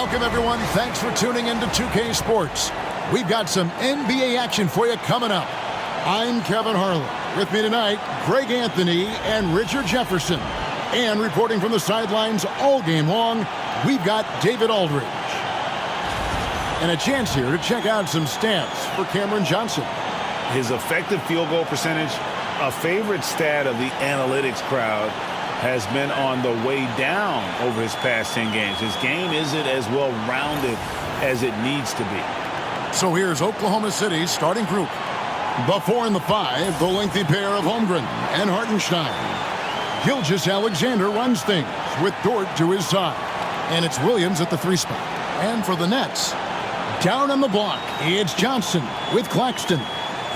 Welcome, everyone. Thanks for tuning in to 2K Sports. We've got some NBA action for you coming up. I'm Kevin Harlan. With me tonight, Greg Anthony and Richard Jefferson. And reporting from the sidelines all game long, we've got David Aldridge. And a chance here to check out some stats for Cameron Johnson. His effective field goal percentage, a favorite stat of the analytics crowd, has been on the way down over his past 10 games. His game isn't as well-rounded as it needs to be. So here's Oklahoma City's starting group. The 4 and the 5, the lengthy pair of Holmgren and Hartenstein. Gilgeous-Alexander runs things with Dort to his side. And it's Williams at the 3 spot. And for the Nets, down on the block, it's Johnson with Claxton.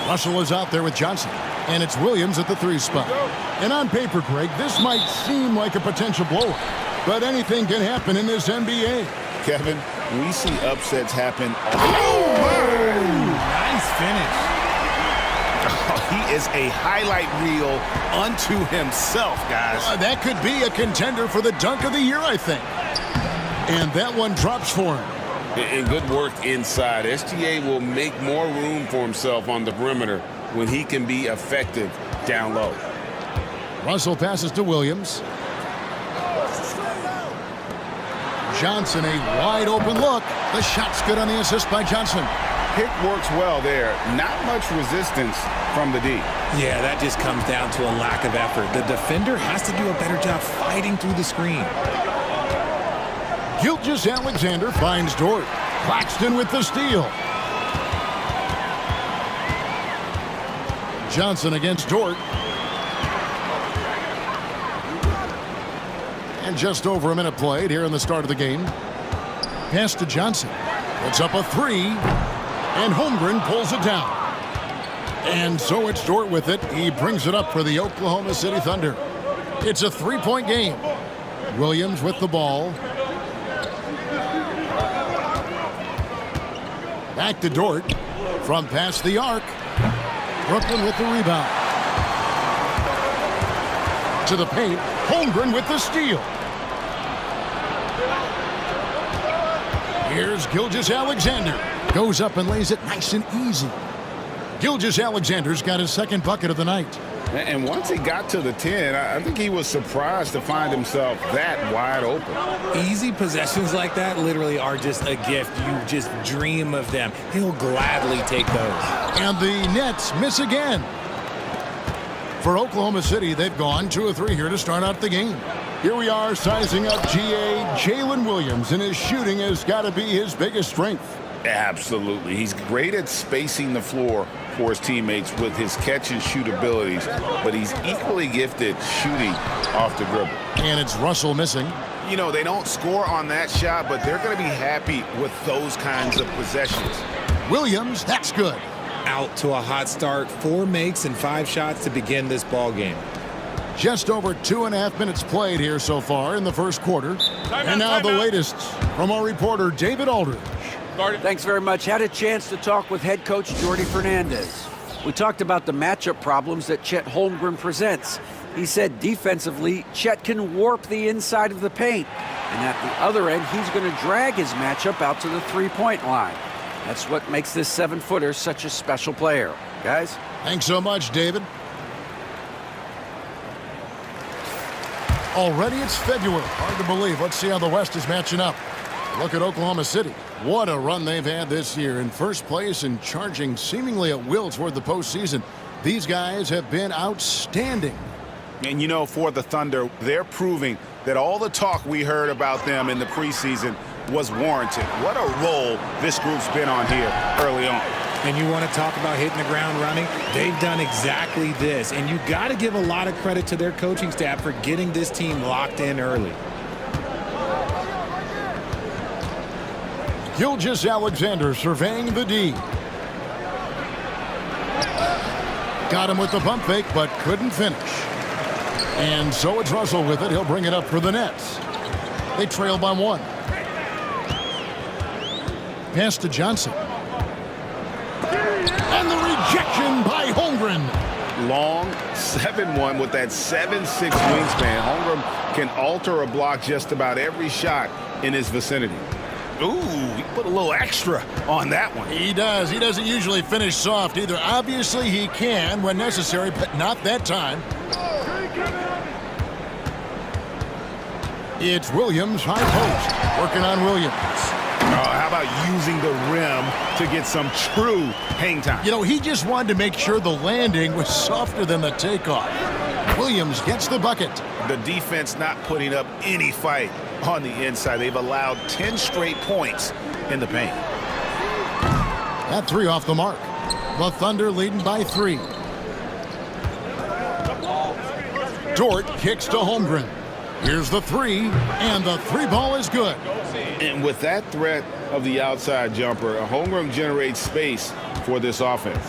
Russell is out there with Johnson. And it's Williams at the 3 spot. And on paper, Greg, this might seem like a potential blowout. But anything can happen in this NBA. Kevin, we see upsets happen. Nice finish. He is a highlight reel unto himself, guys. That could be a contender for the dunk of the year, I think. And that one drops for him. And good work inside. SGA will make more room for himself on the perimeter when he can be effective down low. Russell passes to Williams. Johnson, a wide open look. The shot's good on the assist by Johnson. Pick works well there. Not much resistance from the D. Yeah, that just comes down to a lack of effort. The defender has to do a better job fighting through the screen. Gilgeous-Alexander finds Dort. Claxton with the steal. Johnson against Dort. And just over a minute played here in the start of the game. Pass to Johnson. Puts up a 3. And Holmgren pulls it down. And so it's Dort with it. He brings it up for the Oklahoma City Thunder. It's a 3-point game. Williams with the ball. Back to Dort. From past the arc. Brooklyn with the rebound. To the paint. Holmgren with the steal. Here's Gilgeous-Alexander. Goes up and lays it nice and easy. Gilgeous-Alexander's got his second bucket of the night. And once he got to the 10, I think he was surprised to find himself that wide open. Easy possessions like that literally are just a gift. You just dream of them. He'll gladly take those. And the Nets miss again. For Oklahoma City, they've gone 2 of 3 here to start out the game. Here we are sizing up GA Jalen Williams, and his shooting has got to be his biggest strength. Absolutely. He's great at spacing the floor for his teammates with his catch and shoot abilities, but he's equally gifted shooting off the dribble. And it's Russell missing. You know, they don't score on that shot, but they're going to be happy with those kinds of possessions. Williams, that's good. Out to a hot start. 4 makes and 5 shots to begin this ball game. Just over 2.5 minutes played here so far in the first quarter. And now the latest from our reporter, David Aldridge. Thanks very much. Had a chance to talk with head coach Jordi Fernandez. We talked about the matchup problems that Chet Holmgren presents. He said defensively, Chet can warp the inside of the paint. And at the other end, he's going to drag his matchup out to the 3-point line. That's what makes this 7-footer such a special player. Guys? Thanks so much, David. Already it's February. Hard to believe. Let's see how the West is matching up. Look at Oklahoma City. What a run they've had this year. In first place and charging seemingly at will toward the postseason. These guys have been outstanding. And, you know, for the Thunder, they're proving that all the talk we heard about them in the preseason was warranted. What a role this group's been on here early on. And you want to talk about hitting the ground running? They've done exactly this. And you got to give a lot of credit to their coaching staff for getting this team locked in early. Gilgeous-Alexander surveying the D. Got him with the pump fake, but couldn't finish. And so it's Russell with it. He'll bring it up for the Nets. They trail by 1. Pass to Johnson. And the rejection by Holmgren. Long 7'1" with that 7'6" wingspan. Holmgren can alter a block just about every shot in his vicinity. Ooh, he put a little extra on that one. He does. He doesn't usually finish soft either. Obviously, he can when necessary, but not that time. It's Williams, high post. Working on Williams. How about using the rim to get some true hang time? You know, he just wanted to make sure the landing was softer than the takeoff. Williams gets the bucket. The defense not putting up any fight on the inside. They've allowed 10 straight points in the paint. That three off the mark. The Thunder leading by 3. Dort kicks to Holmgren. Here's the 3, and the 3 ball is good. And with that threat of the outside jumper, Holmgren generates space for this offense.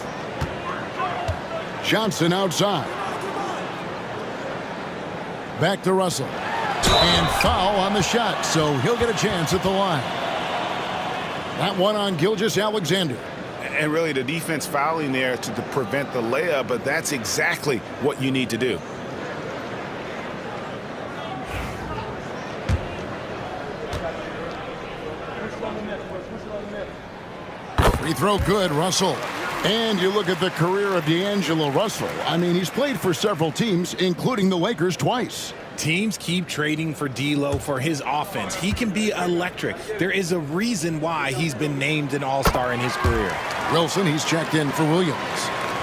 Johnson outside. Back to Russell. And foul on the shot, so he'll get a chance at the line. That one on Gilgeous-Alexander. And really the defense fouling there to prevent the layup, but that's exactly what you need to do. Free throw good, Russell. And you look at the career of D'Angelo Russell. I mean, he's played for several teams, including the Lakers twice. Teams keep trading for D'Lo for his offense. He can be electric. There is a reason why he's been named an all-star in his career. Wilson, he's checked in for Williams.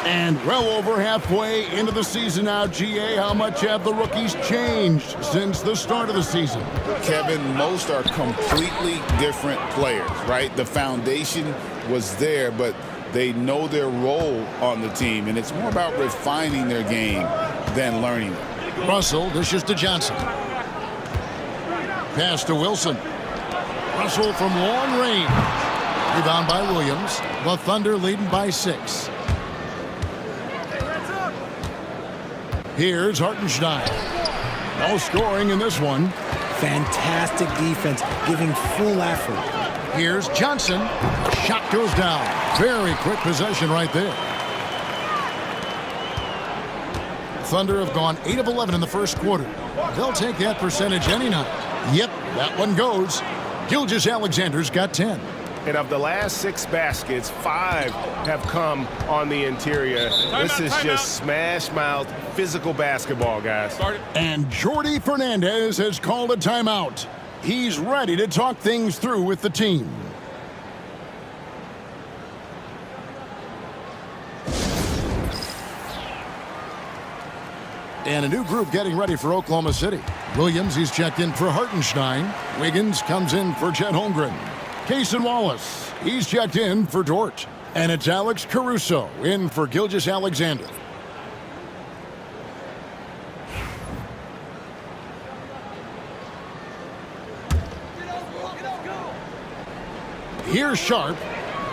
And well over halfway into the season now, GA, how much have the rookies changed since the start of the season? Kevin, most are completely different players, right? The foundation was there, but they know their role on the team, and it's more about refining their game than learning it. Russell dishes to Johnson. Pass to Wilson. Russell from long range. Rebound by Williams. The Thunder leading by 6. Here's Hartenstein. No scoring in this one. Fantastic defense, giving full effort. Here's Johnson. Shot goes down. Very quick possession right there. Thunder have gone 8 of 11 in the first quarter. They'll take that percentage any night. Yep, that one goes. Gilgeous-Alexander's got 10. And of the last 6 baskets, 5 have come on the interior. This is just smash-mouth, physical basketball, guys. And Jordi Fernandez has called a timeout. He's ready to talk things through with the team. And a new group getting ready for Oklahoma City. Williams, he's checked in for Hartenstein. Wiggins comes in for Chet Holmgren. Cason Wallace, he's checked in for Dort. And it's Alex Caruso in for Gilgeous-Alexander. Here's Sharp.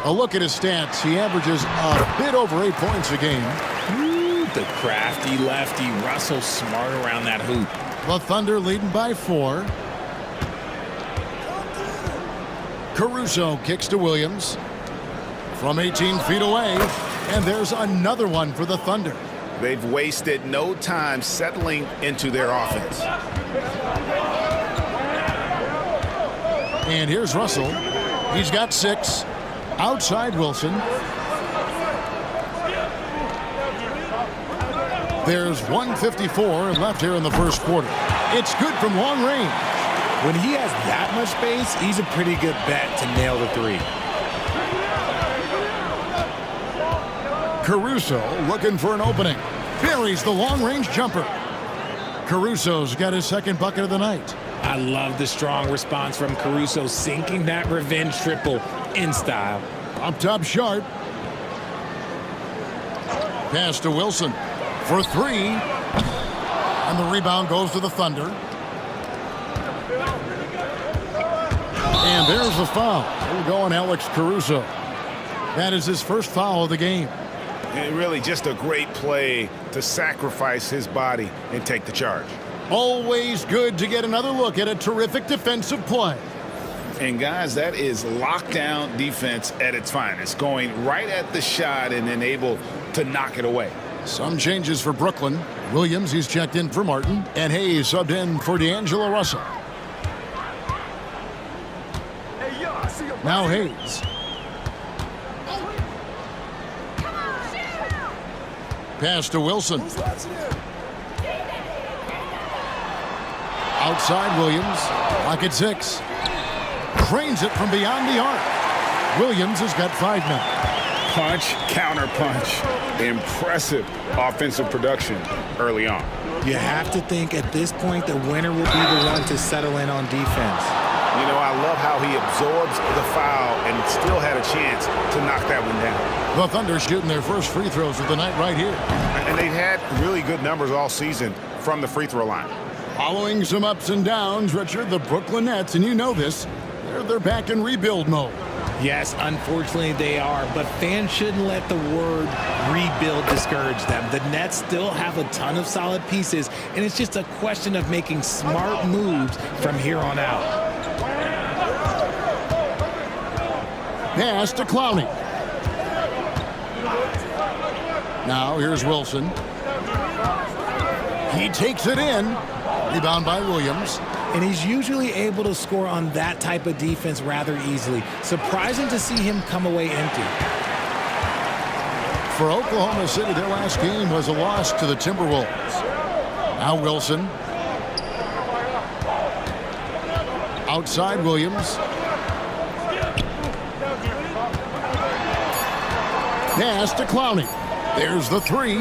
A look at his stats. He averages a bit over 8 points a game. Ooh, the crafty lefty. Russell smart around that hoop. The Thunder leading by 4. Caruso kicks to Williams from 18 feet away, and there's another one for the Thunder. They've wasted no time settling into their offense. And here's Russell. He's got 6. Outside Wilson. There's 1:54 left here in the first quarter. It's good from long range. When he has that much space, he's a pretty good bet to nail the 3. Caruso looking for an opening. Buries the long-range jumper. Caruso's got his second bucket of the night. I love the strong response from Caruso, sinking that revenge triple in style. Up top Sharp. Pass to Wilson for 3. And the rebound goes to the Thunder. And there's the foul. We're going Alex Caruso. That is his first foul of the game. And really just a great play to sacrifice his body and take the charge. Always good to get another look at a terrific defensive play. And guys, that is lockdown defense at its finest, going right at the shot and then able to knock it away. Some changes for Brooklyn. Williams, he's checked in for Martin. And Hayes subbed in for D'Angelo Russell. Now Hayes. Pass to Wilson. Outside Williams. Pocket 6. Cranes it from beyond the arc. Williams has got 5 now. Punch, counter punch. Impressive offensive production early on. You have to think at this point the winner will be the one to settle in on defense. You know, I love how he absorbs the foul and still had a chance to knock that one down. The Thunder shooting their first free throws of the night right here. And they've had really good numbers all season from the free throw line. Following some ups and downs, Richard, the Brooklyn Nets, and you know this, they're back in rebuild mode. Yes, unfortunately they are, but fans shouldn't let the word rebuild discourage them. The Nets still have a ton of solid pieces, and it's just a question of making smart moves from here on out. Pass to Clowney. Now here's Wilson. He takes it in. Rebound by Williams. And he's usually able to score on that type of defense rather easily. Surprising to see him come away empty. For Oklahoma City, their last game was a loss to the Timberwolves. Now Wilson. Outside Williams. Pass to Clowney. There's the 3.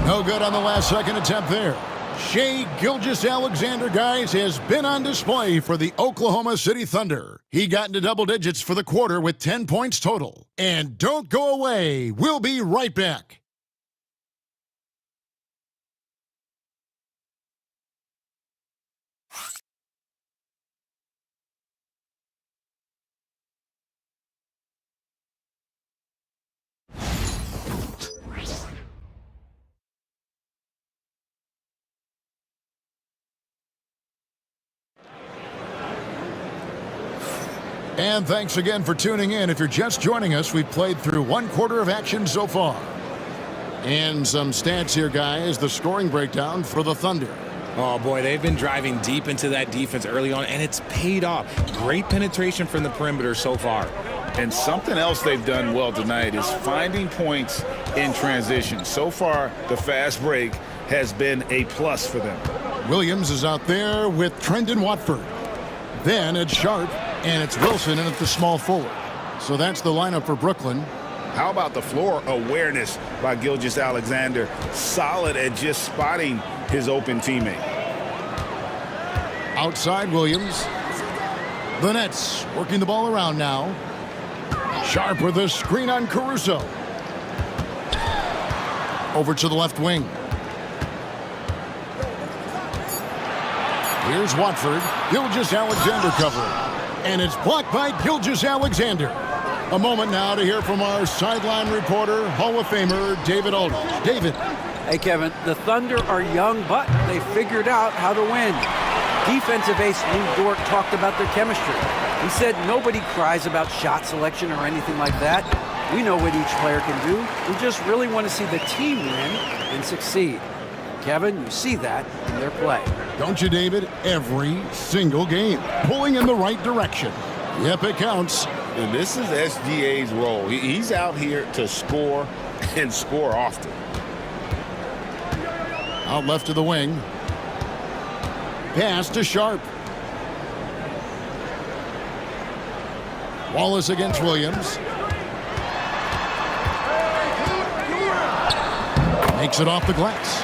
No good on the last second attempt there. Shai Gilgeous-Alexander, guys, has been on display for the Oklahoma City Thunder. He got into double digits for the quarter with 10 points total. And don't go away. We'll be right back. And thanks again for tuning in. If you're just joining us, we've played through 1 quarter of action so far. And some stats here, guys. The scoring breakdown for the Thunder. Oh, boy, they've been driving deep into that defense early on, and it's paid off. Great penetration from the perimeter so far. And something else they've done well tonight is finding points in transition. So far, the fast break has been a plus for them. Williams is out there with Trendon Watford. Then it's Sharp, and it's Wilson in at the small forward. So that's the lineup for Brooklyn. How about the floor awareness by Gilgeous-Alexander? Solid at just spotting his open teammate. Outside Williams. The Nets working the ball around now. Sharp with a screen on Caruso. Over to the left wing. Here's Watford. Gilgeous-Alexander covering. And it's blocked by Gilgeous-Alexander. A moment now to hear from our sideline reporter, Hall of Famer David Aldridge. David. Hey, Kevin, the Thunder are young, but they figured out how to win. Defensive ace Lou Dort talked about their chemistry. He said nobody cries about shot selection or anything like that. We know what each player can do. We just really want to see the team win and succeed. Kevin, you see that in their play. Don't you, David? Every single game. Pulling in the right direction. Yep, it counts. And this is SGA's role. He's out here to score and score often. Out left to the wing. Pass to Sharp. Wallace against Williams. Makes it off the glass.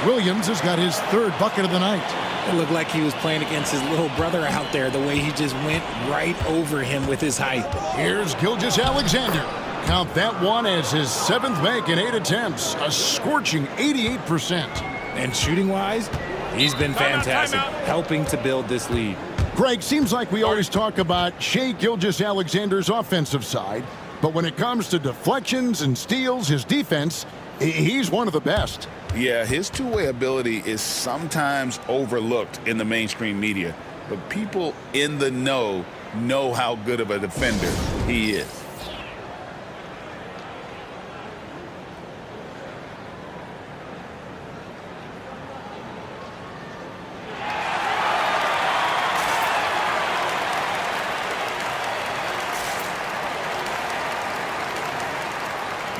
Williams has got his 3rd bucket of the night. It looked like he was playing against his little brother out there, the way he just went right over him with his height. Here's Gilgeous-Alexander. Count that one as his 7th make in 8 attempts. A scorching 88%. And shooting-wise, he's been fantastic, helping to build this lead. Greg, seems like we always talk about Shai Gilgeous-Alexander's offensive side, but when it comes to deflections and steals, his defense, he's one of the best. Yeah, his two-way ability is sometimes overlooked in the mainstream media, but people in the know how good of a defender he is.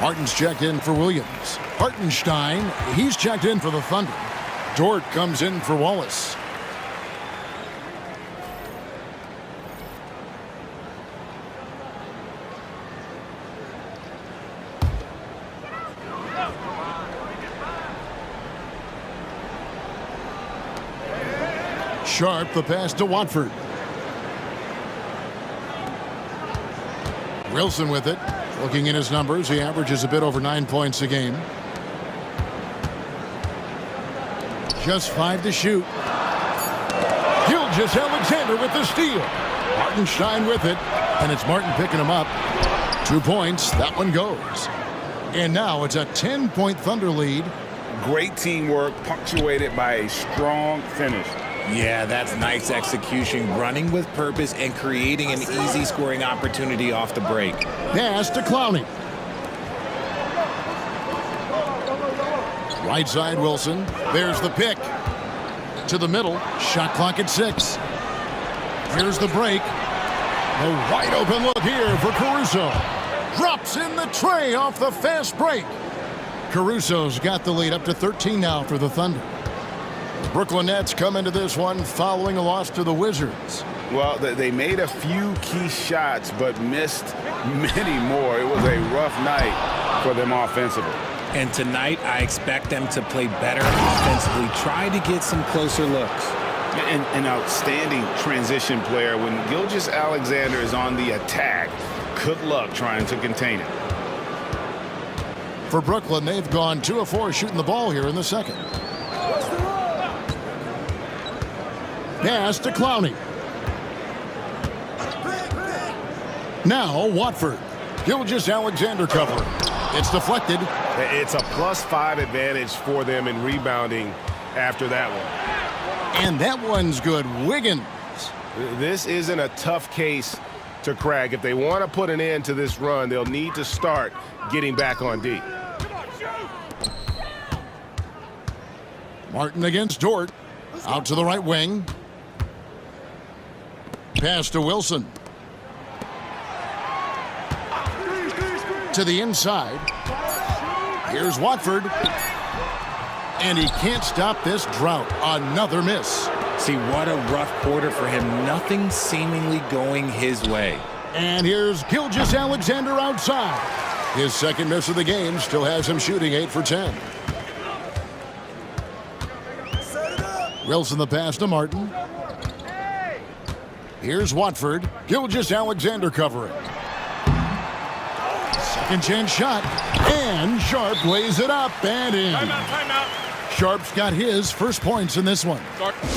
Martin's checked in for Williams. Hartenstein, he's checked in for the Thunder. Dort comes in for Wallace. Sharp, the pass to Watford. Wilson with it. Looking in his numbers, he averages a bit over 9 points a game. Just 5 to shoot. Gilgeous-Alexander with the steal. Hartenstein with it, and it's Martin picking him up. 2 points, that one goes. And now it's a 10-point Thunder lead. Great teamwork, punctuated by a strong finish. Yeah, that's nice execution, running with purpose and creating an easy scoring opportunity off the break. Pass to Clowney. Right side, Wilson. There's the pick. To the middle. Shot clock at 6. Here's the break. A wide open look here for Caruso. Drops in the tray off the fast break. Caruso's got the lead up to 13 now for the Thunder. Brooklyn Nets come into this one following a loss to the Wizards. Well, they made a few key shots, but missed many more. It was a rough night for them offensively. And tonight, I expect them to play better offensively, try to get some closer looks. An outstanding transition player. When Gilgeous-Alexander is on the attack, good luck trying to contain it. For Brooklyn, they've gone 2 of 4 shooting the ball here in the second. Pass to Clowney. Now Watford. Gilgeous-Alexander covering. It's deflected. It's a +5 advantage for them in rebounding after that one. And that one's good. Wiggins. This isn't a tough case to crack. If they want to put an end to this run, they'll need to start getting back on D. Martin against Dort. Out to the right wing. Pass to Wilson. To the inside. Here's Watford. And he can't stop this drought. Another miss. See, what a rough quarter for him. Nothing seemingly going his way. And here's Gilgeous-Alexander outside. His second miss of the game still has him shooting 8 for 10. Wilson the pass to Martin. Here's Watford. Gilgeous-Alexander covering. Second chance shot. And Sharp lays it up and in. Timeout. Sharp's got his first points in this one.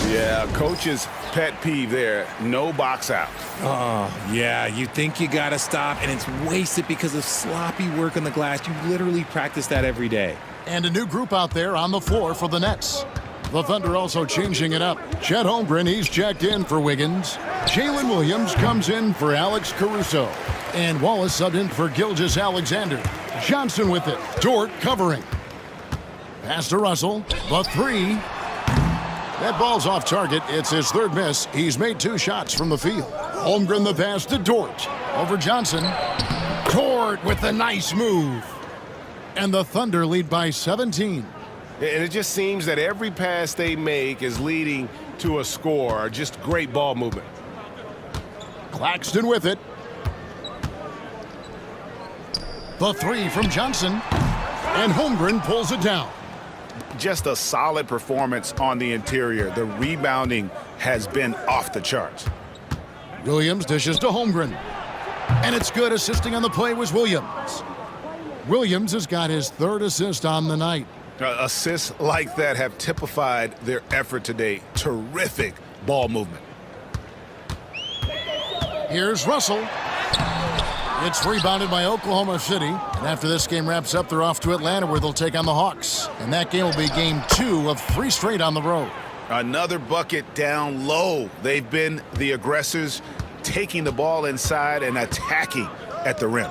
Yeah, coach's pet peeve there. No box out. Oh, yeah, you think you got to stop, and it's wasted because of sloppy work on the glass. You literally practice that every day. And a new group out there on the floor for the Nets. The Thunder also changing it up. Chet Holmgren, he's checked in for Wiggins. Jalen Williams comes in for Alex Caruso. And Wallace subbed in for Gilgeous-Alexander. Johnson with it. Dort covering. Pass to Russell. The 3. That ball's off target. It's his third miss. He's made 2 shots from the field. Holmgren the pass to Dort. Over Johnson. Dort with the nice move. And the Thunder lead by 17. And it just seems that every pass they make is leading to a score. Just great ball movement. Claxton with it. The 3 from Johnson. And Holmgren pulls it down. Just a solid performance on the interior. The rebounding has been off the charts. Williams dishes to Holmgren. And it's good. Assisting on the play was Williams. Williams has got his 3rd assist on the night. Assists like that have typified their effort today. Terrific ball movement. Here's Russell. It's rebounded by Oklahoma City. And after this game wraps up, they're off to Atlanta where they'll take on the Hawks. And that game will be game 2 of 3 straight on the road. Another bucket down low. They've been the aggressors, taking the ball inside and attacking at the rim.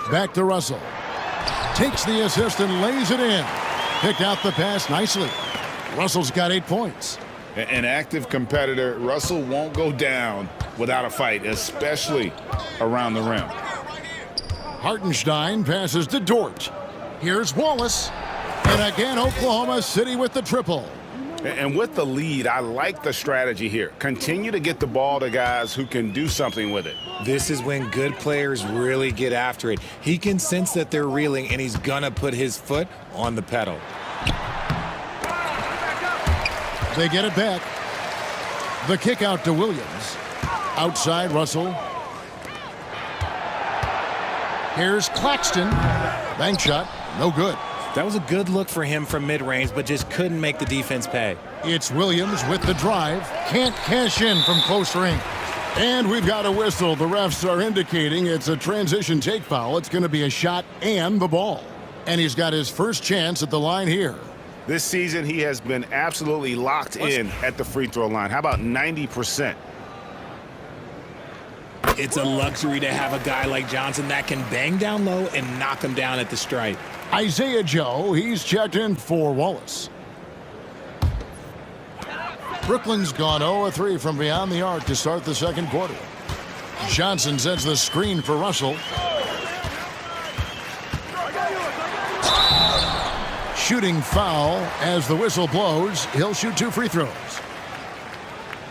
Back to Russell. Takes the assist and lays it in. Picked out the pass nicely. Russell's got 8 points. An active competitor. Russell won't go down without a fight, especially around the rim. Hartenstein passes to Dort. Here's Wallace. And again, Oklahoma City with the triple. And with the lead, I like the strategy here. Continue to get the ball to guys who can do something with it. This is when good players really get after it. He can sense that they're reeling, and he's gonna put his foot on the pedal. They get it back. The kick out to Williams. Outside Russell. Here's Claxton. Bank shot. No good. That was a good look for him from mid-range, but just couldn't make the defense pay. It's Williams with the drive. Can't cash in from close range. And we've got a whistle. The refs are indicating it's a transition take foul. It's going to be a shot and the ball. And he's got his first chance at the line here. This season, he has been absolutely locked in at the free throw line. How about 90%? It's a luxury to have a guy like Johnson that can bang down low and knock him down at the stripe. Isaiah Joe, he's checked in for Wallace. Brooklyn's gone 0-3 from beyond the arc to start the second quarter. Johnson sets the screen for Russell. Shooting foul as the whistle blows. He'll shoot 2 free throws.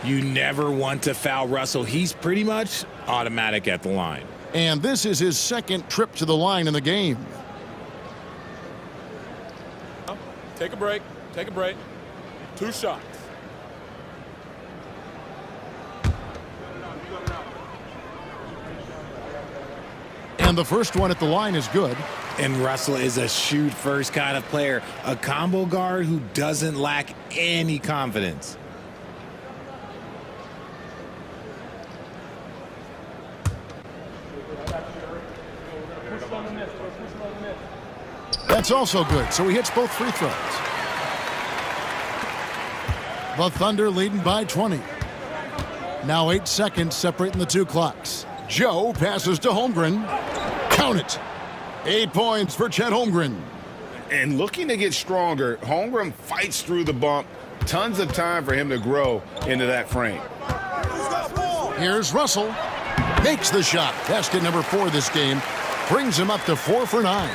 You never want to foul Russell. He's pretty much automatic at the line. And this is his second trip to the line in the game. Take a break. Take a break. 2 shots. And the first one at the line is good. And Russell is a shoot-first kind of player, a combo guard who doesn't lack any confidence. That's also good, so he hits both free throws. The Thunder leading by 20. Now 8 seconds separating the 2 clocks. Joe passes to Holmgren. Count it. 8 points for Chet Holmgren. And looking to get stronger, Holmgren fights through the bump. Tons of time for him to grow into that frame. Here's Russell. Makes the shot. Basket number 4 this game. Brings him up to 4 for 9.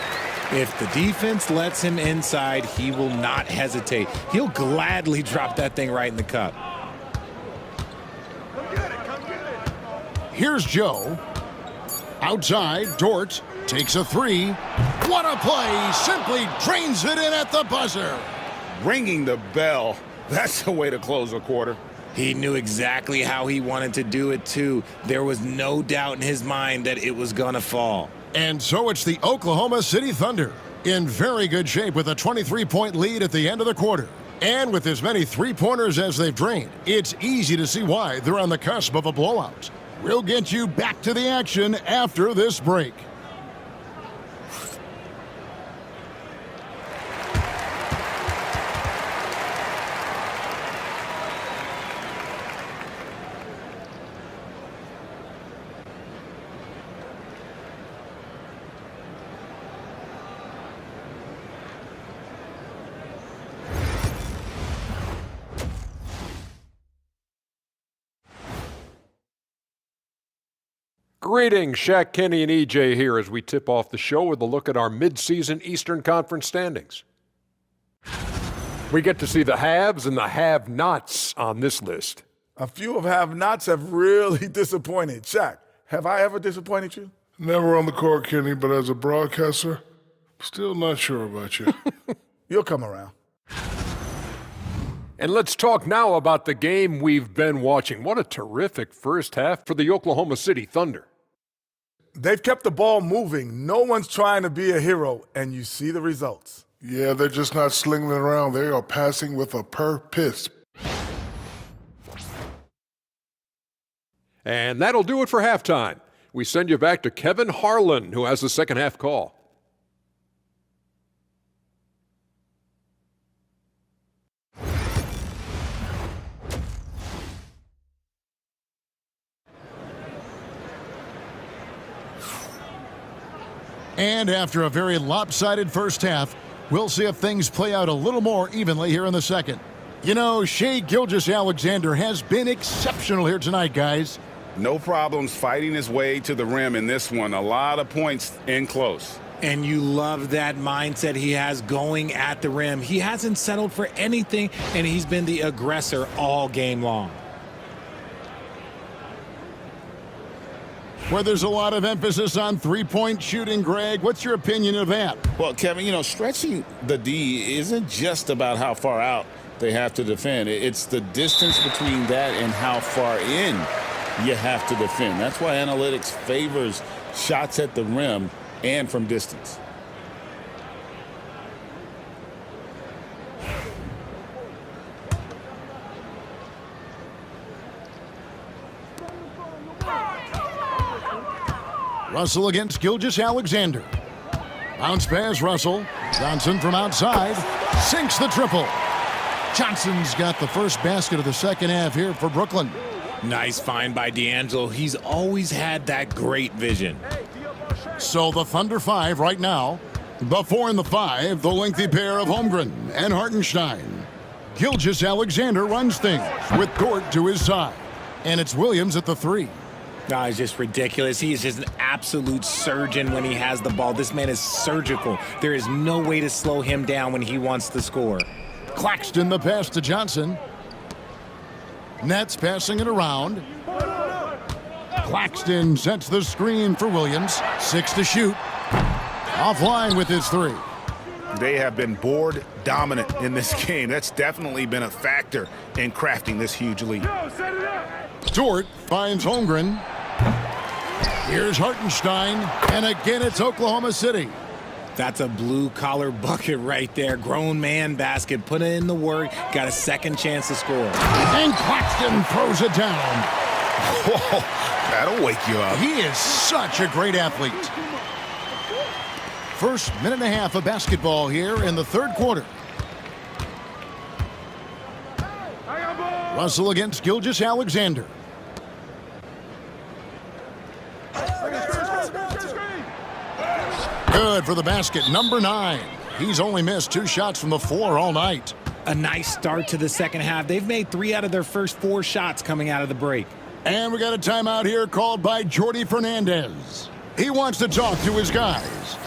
If the defense lets him inside, he will not hesitate. He'll gladly drop that thing right in the cup. Here's Joe. Outside, Dort takes a 3. What a play! Simply drains it in at the buzzer. Ringing the bell. That's the way to close a quarter. He knew exactly how he wanted to do it, too. There was no doubt in his mind that it was going to fall. And so it's the Oklahoma City Thunder in very good shape with a 23-point lead at the end of the quarter. And with as many three-pointers as they've drained, it's easy to see why they're on the cusp of a blowout. We'll get you back to the action after this break. Greetings, Shaq, Kenny, and EJ here as we tip off the show with a look at our midseason Eastern Conference standings. We get to see the haves and the have-nots on this list. A few of have-nots have really disappointed. Shaq, have I ever disappointed you? Never on the court, Kenny, but as a broadcaster, still not sure about you. You'll come around. And let's talk now about the game we've been watching. What a terrific first half for the Oklahoma City Thunder. They've kept the ball moving. No one's trying to be a hero, and you see the results. Yeah, they're just not slinging it around. They are passing with a purpose. And that'll do it for halftime. We send you back to Kevin Harlan, who has the second half call. And after a very lopsided first half, we'll see if things play out a little more evenly here in the second. You know, Shai Gilgeous-Alexander has been exceptional here tonight, guys. No problems fighting his way to the rim in this one. A lot of points in close. And you love that mindset he has going at the rim. He hasn't settled for anything, and he's been the aggressor all game long. Where there's a lot of emphasis on three-point shooting, Greg, what's your opinion of that? Well, Kevin, stretching the D isn't just about how far out they have to defend. It's the distance between that and how far in you have to defend. That's why analytics favors shots at the rim and from distance. Russell against Gilgeous-Alexander. Bounce pass, Russell. Johnson from outside sinks the triple. Johnson's got the first basket of the second half here for Brooklyn. Nice find by D'Angelo. He's always had that great vision. So the Thunder 5 right now. The 4 and the 5, the lengthy pair of Holmgren and Hartenstein. Gilgeous-Alexander runs things with Dort to his side. And it's Williams at the 3. No, it's just ridiculous. He is just an absolute surgeon when he has the ball. This man is surgical. There is no way to slow him down when he wants to score. Claxton the pass to Johnson. Nets passing it around. Claxton sets the screen for Williams. 6 to shoot. Offline with his 3. They have been board dominant in this game. That's definitely been a factor in crafting this huge lead. Dort finds Holmgren. Here's Hartenstein. And again, it's Oklahoma City. That's a blue-collar bucket right there. Grown man basket. Put in the work. Got a second chance to score. And Claxton throws it down. Whoa, that'll wake you up. He is such a great athlete. First minute and a half of basketball here in the third quarter. Russell against Gilgeous-Alexander. Good for the basket, number 9. He's only missed 2 shots from the floor all night. A nice start to the second half. They've made 3 out of their first 4 shots coming out of the break. And we got a timeout here called by Jordi Fernandez. He wants to talk to his guys.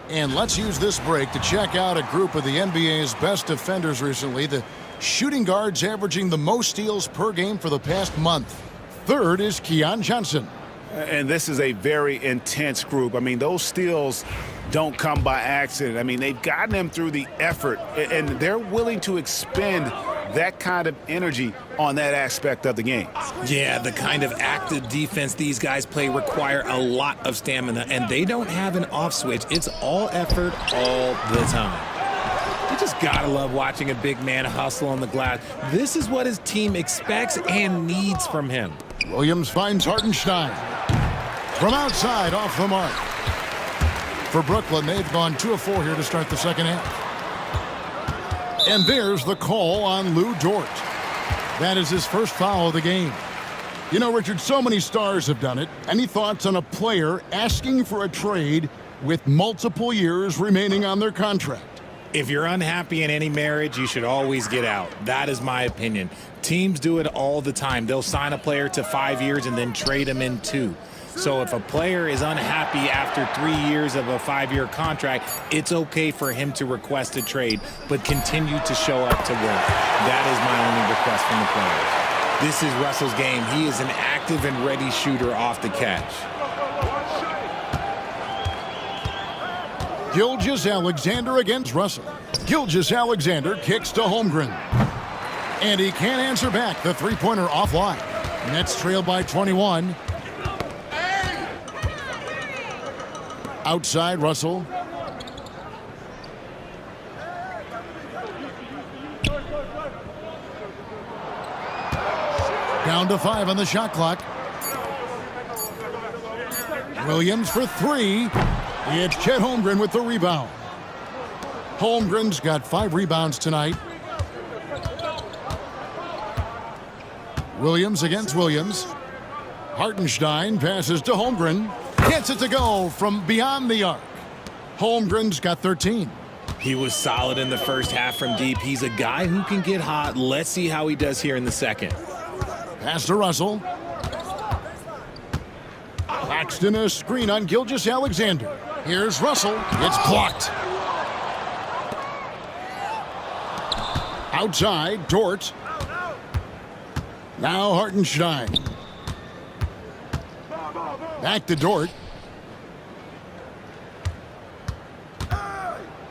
And let's use this break to check out a group of the NBA's best defenders recently. The shooting guards averaging the most steals per game for the past month. Third is Keon Johnson. And this is a very intense group. I mean, those steals don't come by accident. I mean, they've gotten them through the effort, and they're willing to expend that kind of energy on that aspect of the game. Yeah, the kind of active defense these guys play require a lot of stamina, and they don't have an off switch. It's all effort all the time. You just gotta love watching a big man hustle on the glass. This is what his team expects and needs from him. Williams finds Hartenstein. From outside, off the mark. For Brooklyn, they've gone 2 of 4 here to start the second half. And there's the call on Lou Dort. That is his first foul of the game. You know, Richard, so many stars have done it. Any thoughts on a player asking for a trade with multiple years remaining on their contract? If you're unhappy in any marriage, you should always get out. That is my opinion. Teams do it all the time. They'll sign a player to 5 years and then trade him in 2. So if a player is unhappy after 3 years of a 5-year contract, it's okay for him to request a trade, but continue to show up to work. That is my only request from the players. This is Russell's game. He is an active and ready shooter off the catch. Gilgeous-Alexander against Russell. Gilgeous-Alexander kicks to Holmgren. And he can't answer back. The three-pointer offline. Nets trail by 21. Outside, Russell. Down to 5 on the shot clock. Williams for 3. It's Chet Holmgren with the rebound. Holmgren's got 5 rebounds tonight. Williams against Williams. Hartenstein passes to Holmgren. Gets it to go from beyond the arc. Holmgren's got 13. He was solid in the first half from deep. He's a guy who can get hot. Let's see how he does here in the second. Pass to Russell. Claxton a screen on Gilgeous-Alexander. Here's Russell. It's blocked. Outside, Dort. Now Hartenstein. Back to Dort.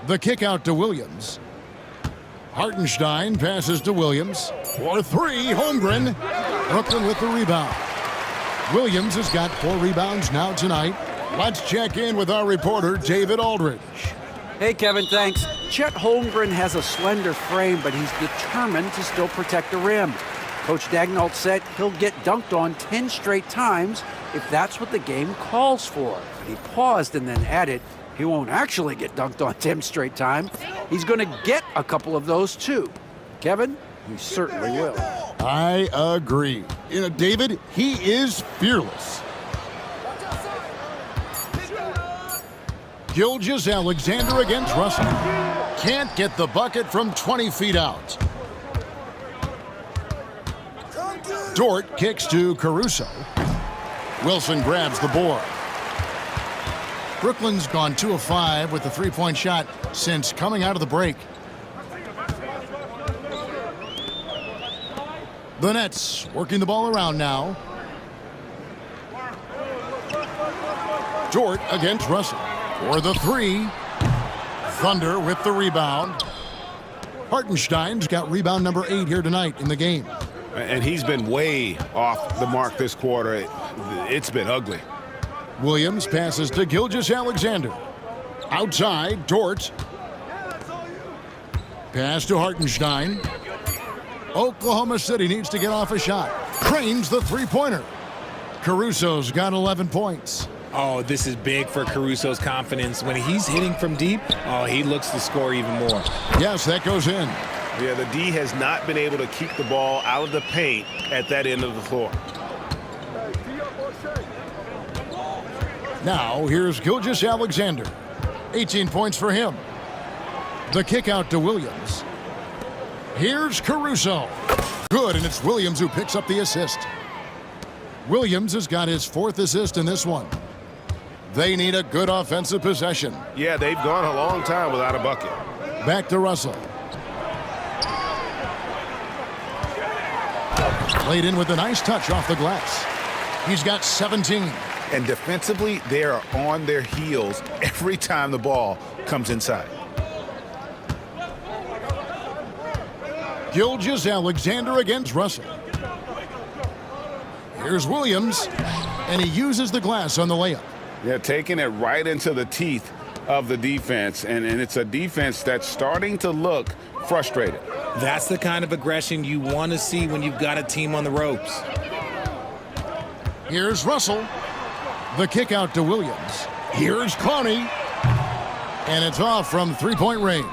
The kick out to Williams. Hartenstein passes to Williams. For three, Holmgren. Brooklyn with the rebound. Williams has got 4 rebounds now tonight. Let's check in with our reporter, David Aldridge. Hey, Kevin, thanks. Chet Holmgren has a slender frame, but he's determined to still protect the rim. Coach Daigneault said he'll get dunked on 10 straight times if that's what the game calls for. But he paused and then added, he won't actually get dunked on 10 straight times. He's going to get a couple of those, too. Kevin, he certainly will. I agree. You know, David, he is fearless. Gilgeous-Alexander against Russell. Can't get the bucket from 20 feet out. Dort kicks to Caruso. Wilson grabs the board. Brooklyn's gone 2 of 5 with the three-point shot since coming out of the break. The Nets working the ball around now. Dort against Russell for the 3. Thunder with the rebound. Hartenstein's got rebound number 8 here tonight in the game. And he's been way off the mark this quarter. It's been ugly. Williams passes to Gilgeous-Alexander. Outside, Dort. Pass to Hartenstein. Oklahoma City needs to get off a shot. Cranes the three-pointer. Caruso's got 11 points. Oh, this is big for Caruso's confidence. When he's hitting from deep, oh, he looks to score even more. Yes, that goes in. Yeah, the D has not been able to keep the ball out of the paint at that end of the floor. Now, here's Gilgeous-Alexander. 18 points for him. The kick out to Williams. Here's Caruso. Good, and it's Williams who picks up the assist. Williams has got his 4th assist in this one. They need a good offensive possession. Yeah, they've gone a long time without a bucket. Back to Russell. Played in with a nice touch off the glass. He's got 17. And defensively, they are on their heels every time the ball comes inside. Gilgeous-Alexander against Russell. Here's Williams, and he uses the glass on the layup. Yeah, taking it right into the teeth of the defense, and it's a defense that's starting to look frustrated. That's the kind of aggression you want to see when you've got a team on the ropes. Here's Russell. The kick out to Williams. Here's Coney. And it's off from three-point range.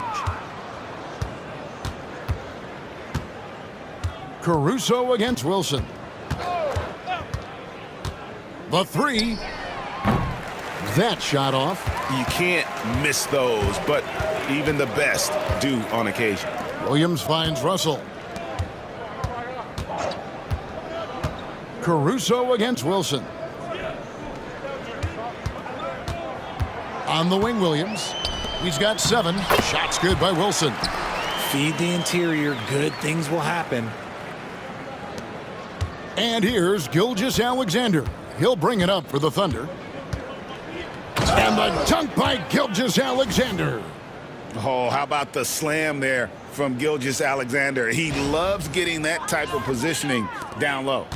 Caruso against Wilson. The 3. That shot off. You can't miss those, but even the best do on occasion. Williams finds Russell. Caruso against Wilson. On the wing, Williams. He's got 7. Shots good by Wilson. Feed the interior. Good things will happen. And here's Gilgeous-Alexander. He'll bring it up for the Thunder. And the dunk by Gilgeous-Alexander. Oh, how about the slam there from Gilgeous-Alexander? He loves getting that type of positioning down low.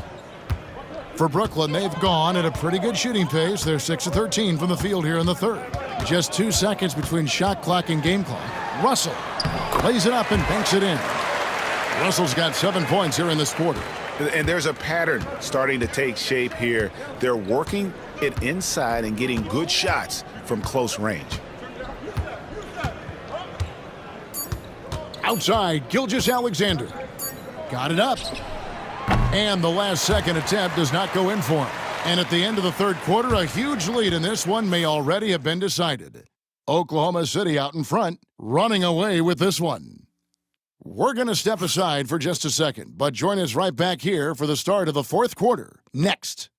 For Brooklyn, they've gone at a pretty good shooting pace. They're 6 of 13 from the field here in the third. Just 2 seconds between shot clock and game clock. Russell lays it up and banks it in. Russell's got 7 points here in this quarter. And there's a pattern starting to take shape here. They're working it inside and getting good shots from close range. Outside, Gilgeous-Alexander. Got it up. And the last-second attempt does not go in for him. And at the end of the third quarter, a huge lead in this one may already have been decided. Oklahoma City out in front, running away with this one. We're going to step aside for just a second, but join us right back here for the start of the fourth quarter. Next.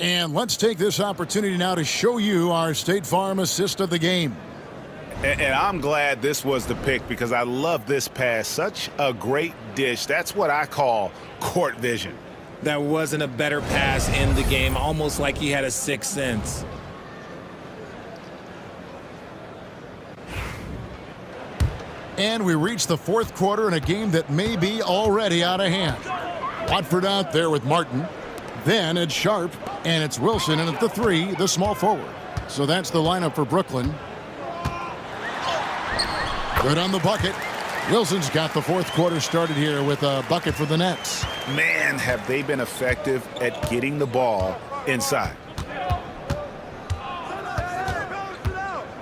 And let's take this opportunity now to show you our State Farm assist of the game. And I'm glad this was the pick because I love this pass. Such a great dish. That's what I call court vision. That wasn't a better pass in the game, almost like he had a sixth sense. And we reach the fourth quarter in a game that may be already out of hand. Watford out there with Martin. Then it's Sharp, and it's Wilson, and at the 3, the small forward. So that's the lineup for Brooklyn. Good on the bucket. Wilson's got the fourth quarter started here with a bucket for the Nets. Man, have they been effective at getting the ball inside.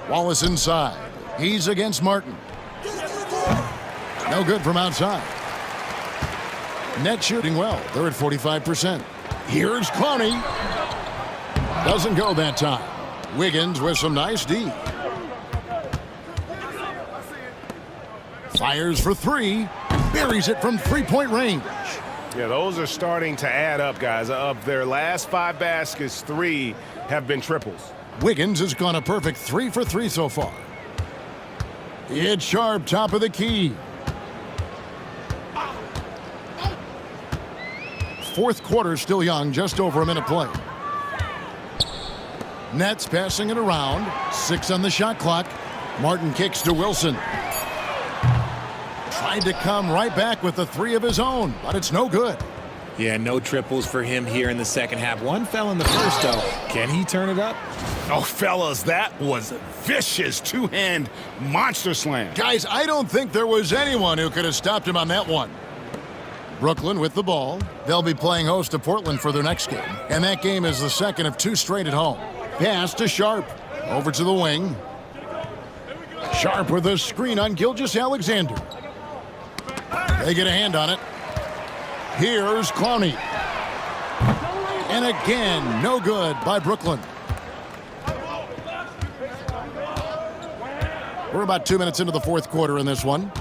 Wallace inside. He's against Martin. No good from outside. Net shooting well. They're at 45%. Here's Clowney. Doesn't go that time. Wiggins with some nice D. Fires for 3. Buries it from three-point range. Yeah, those are starting to add up, guys. Of their last 5 baskets, 3 have been triples. Wiggins has gone a perfect 3 for 3 so far. It's Sharp, top of the key. Fourth quarter still young, just over a minute play. Nets passing it around. 6 on the shot clock. Martin kicks to Wilson. Tried to come right back with the 3 of his own, but it's no good. Yeah, no triples for him here in the second half. One fell in the first, though. Can he turn it up? Oh, fellas, that was a vicious two-hand monster slam. Guys, I don't think there was anyone who could have stopped him on that one. Brooklyn with the ball. They'll be playing host to Portland for their next game. And that game is the second of 2 straight at home. Pass to Sharp. Over to the wing. Sharp with a screen on Gilgeous-Alexander. They get a hand on it. Here's Clowney. And again, no good by Brooklyn. We're about 2 minutes into the fourth quarter in this one.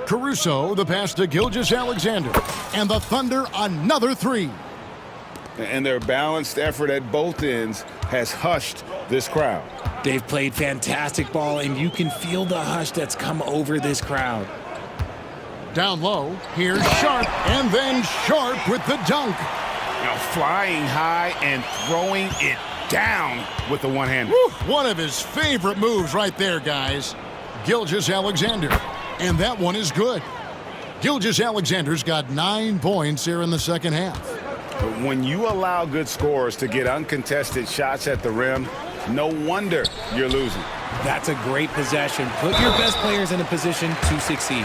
Caruso, the pass to Gilgeous-Alexander. And the Thunder, another 3. And their balanced effort at both ends has hushed this crowd. They've played fantastic ball, and you can feel the hush that's come over this crowd. Down low, here's Sharp, and then Sharp with the dunk. Now flying high and throwing it down with the one-hander. One of his favorite moves right there, guys. Gilgeous-Alexander. And that one is good. Gilgeous-Alexander's got 9 points here in the second half. But when you allow good scorers to get uncontested shots at the rim, no wonder you're losing. That's a great possession. Put your best players in a position to succeed.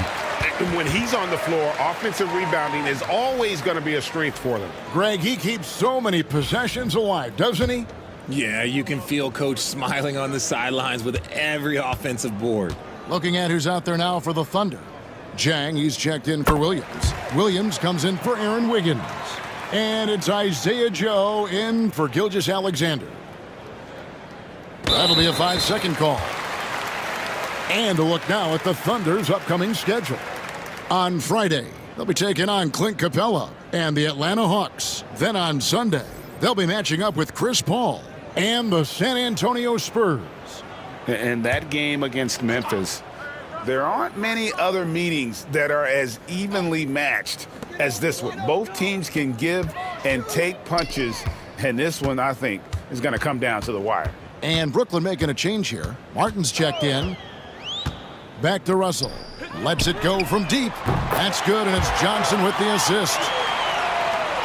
When he's on the floor, offensive rebounding is always going to be a strength for them. Greg, he keeps so many possessions alive, doesn't he? Yeah, you can feel Coach smiling on the sidelines with every offensive board. Looking at who's out there now for the Thunder. Jang, he's checked in for Williams. Williams comes in for Aaron Wiggins. And it's Isaiah Joe in for Gilgeous-Alexander. That'll be a 5-second call. And a look now at the Thunder's upcoming schedule. On Friday, they'll be taking on Clint Capella and the Atlanta Hawks. Then on Sunday, they'll be matching up with Chris Paul and the San Antonio Spurs. And that game against Memphis, there aren't many other meetings that are as evenly matched as this one. Both teams can give and take punches, and this one, I think, is going to come down to the wire. And Brooklyn making a change here. Martin's checked in. Back to Russell. Lets it go from deep. That's good, and it's Johnson with the assist.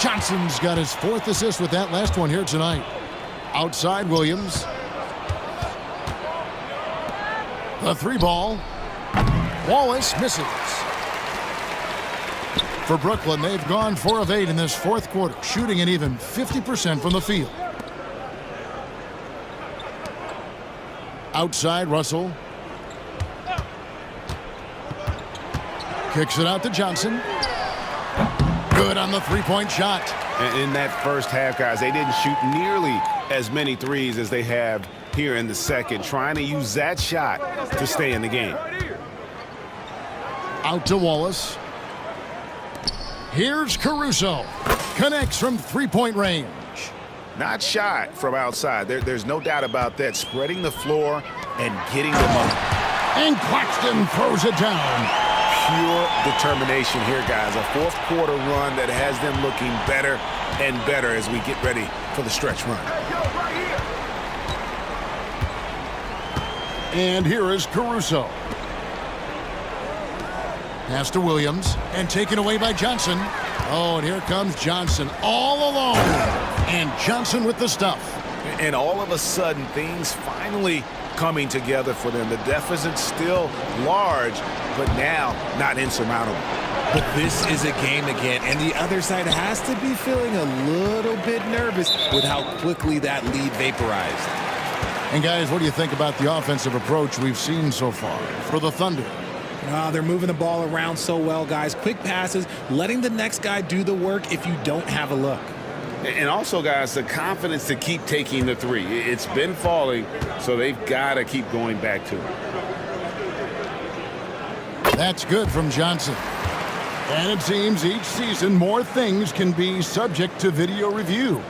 Johnson's got his 4th assist with that last one here tonight. Outside Williams. The 3 ball. Wallace misses. For Brooklyn, they've gone 4 of 8 in this fourth quarter, shooting an even 50% from the field. Outside, Russell. Kicks it out to Johnson. Good on the three-point shot. In that first half, guys, they didn't shoot nearly as many threes as they have here in the second, trying to use that shot to stay in the game. Out to Wallace. Here's Caruso. Connects from three-point range. Not shy from outside. There's no doubt about that. Spreading the floor and getting them up. And Claxton throws it down. Pure determination here, guys. A fourth quarter run that has them looking better and better as we get ready for the stretch run. And here is Caruso. Pass to Williams and taken away by Johnson. Oh, and here comes Johnson all alone. And Johnson with the stuff. And all of a sudden, things finally coming together for them. The deficit's still large, but now not insurmountable. But this is a game again, and the other side has to be feeling a little bit nervous with how quickly that lead vaporized. And guys, what do you think about the offensive approach we've seen so far for the Thunder? They're moving the ball around so well, guys. Quick passes, letting the next guy do the work if you don't have a look. And also, guys, the confidence to keep taking the three. It's been falling, so they've got to keep going back to it. That's good from Johnson. And it seems each season more things can be subject to video review.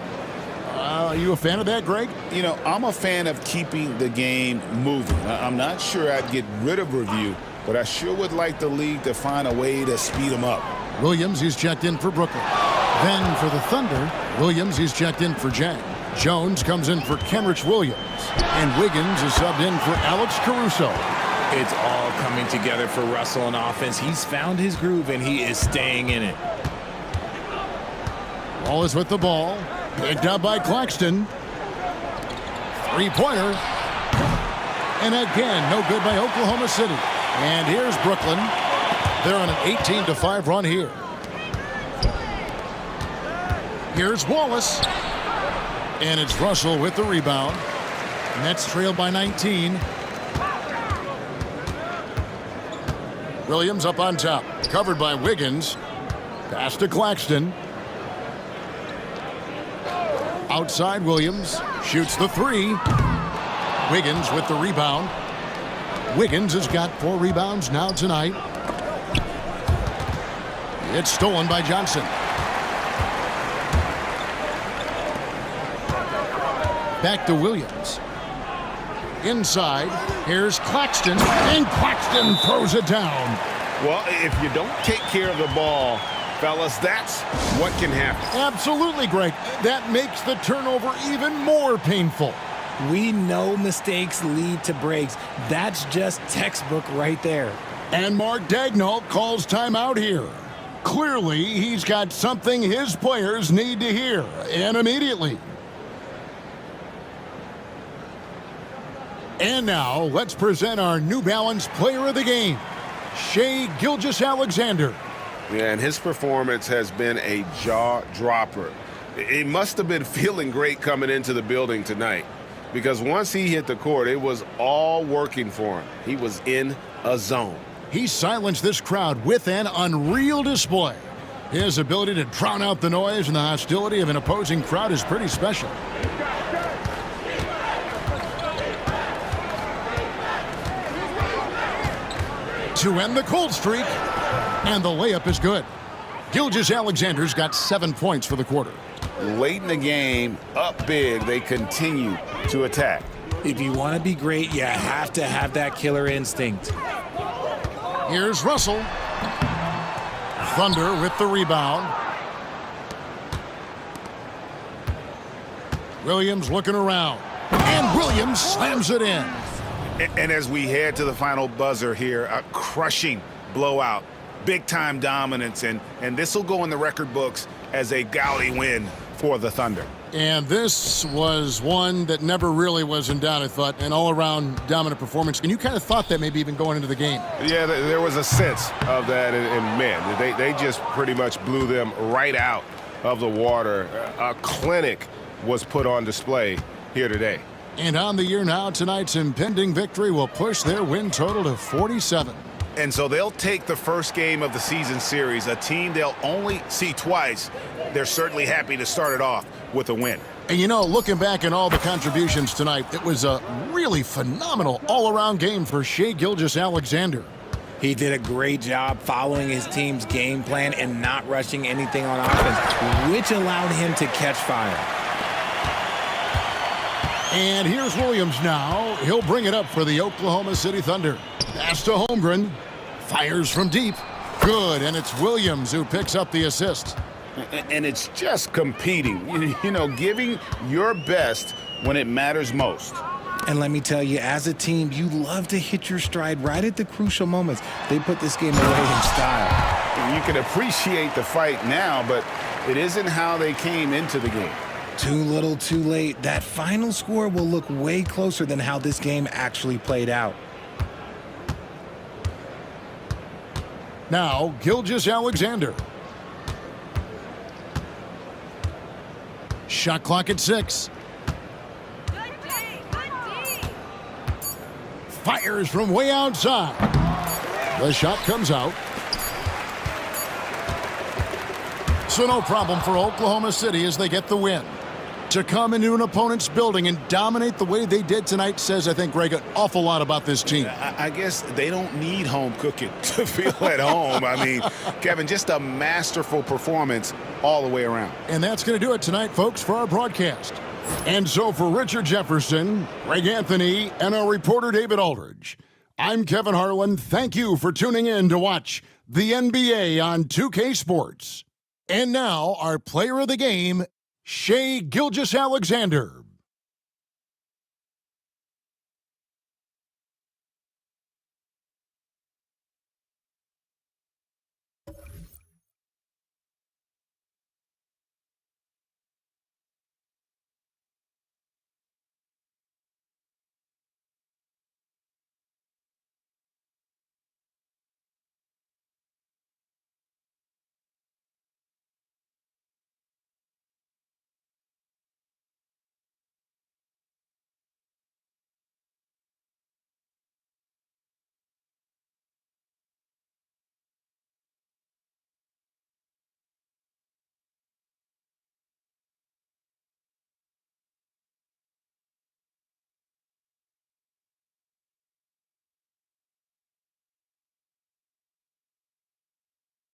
Are you a fan of that, Greg? You know, I'm a fan of keeping the game moving. I'm not sure I'd get rid of review, but I sure would like the league to find a way to speed them up. Williams, he's checked in for Brooklyn. Then for the Thunder, Williams, he's checked in for Jang. Jones comes in for Kenrich Williams. And Wiggins is subbed in for Alex Caruso. It's all coming together for Russell on offense. He's found his groove, and he is staying in it. Wallace with the ball. Picked up by Claxton. Three-pointer. And again, no good by Oklahoma City. And here's Brooklyn. They're on an 18-5 run here. Here's Wallace. And it's Russell with the rebound. Nets trail by 19. Williams up on top. Covered by Wiggins. Pass to Claxton. Outside Williams. Shoots the three. Wiggins with the rebound. Wiggins has got 4 rebounds now tonight. It's stolen by Johnson. Back to Williams. Inside, here's Claxton, and Claxton throws it down. Well, if you don't take care of the ball, fellas, that's what can happen. Absolutely, Greg. That makes the turnover even more painful. We know mistakes lead to breaks. That's just textbook right there. And Mark Daigneault calls timeout here. Clearly, he's got something his players need to hear, and immediately. And now, let's present our New Balance Player of the Game, Shai Gilgeous-Alexander. Yeah, and his performance has been a jaw-dropper. He must have been feeling great coming into the building tonight, because once he hit the court, it was all working for him. He was in a zone. He silenced this crowd with an unreal display. His ability to drown out the noise and the hostility of an opposing crowd is pretty special. To end the cold streak, and the layup is good. Gilgeous-Alexander's got 7 points for the quarter. Late in the game, up big, they continue to attack. If you want to be great, you have to have that killer instinct. Here's Russell. Thunder with the rebound. Williams looking around. And Williams slams it in. And as we head to the final buzzer here, a crushing blowout, big-time dominance, and this will go in the record books as a gaudy win for the Thunder. And this was one that never really was in doubt, I thought, an all-around dominant performance. And you kind of thought that maybe even going into the game. Yeah, there was a sense of that, and man, they just pretty much blew them right out of the water. A clinic was put on display here today. And on the year now, tonight's impending victory will push their win total to 47. And so they'll take the first game of the season series, a team they'll only see twice. They're certainly happy to start it off with a win. And you know, looking back at all the contributions tonight, it was a really phenomenal all-around game for Shai Gilgeous-Alexander. He did a great job following his team's game plan and not rushing anything on offense, which allowed him to catch fire. And here's Williams now. He'll bring it up for the Oklahoma City Thunder. Pass to Holmgren. Fires from deep. Good, and it's Williams who picks up the assist. And it's just competing, you know, giving your best when it matters most. And let me tell you, as a team, you love to hit your stride right at the crucial moments. They put this game away in style. You can appreciate the fight now, but it isn't how they came into the game. Too little, too late. That final score will look way closer than how this game actually played out. Now, Gilgeous-Alexander. Shot clock at 6. Fires from way outside. The shot comes out. So no problem for Oklahoma City as they get the win. To come into an opponent's building and dominate the way they did tonight says, I think, Greg, an awful lot about this team. I guess they don't need home cooking to feel at home. I mean, Kevin, just a masterful performance all the way around. And that's going to do it tonight, folks, for our broadcast. And so for Richard Jefferson, Greg Anthony, and our reporter David Aldridge, I'm Kevin Harlan. Thank you for tuning in to watch the NBA on 2K Sports. And now, our player of the game, Shai Gilgeous-Alexander.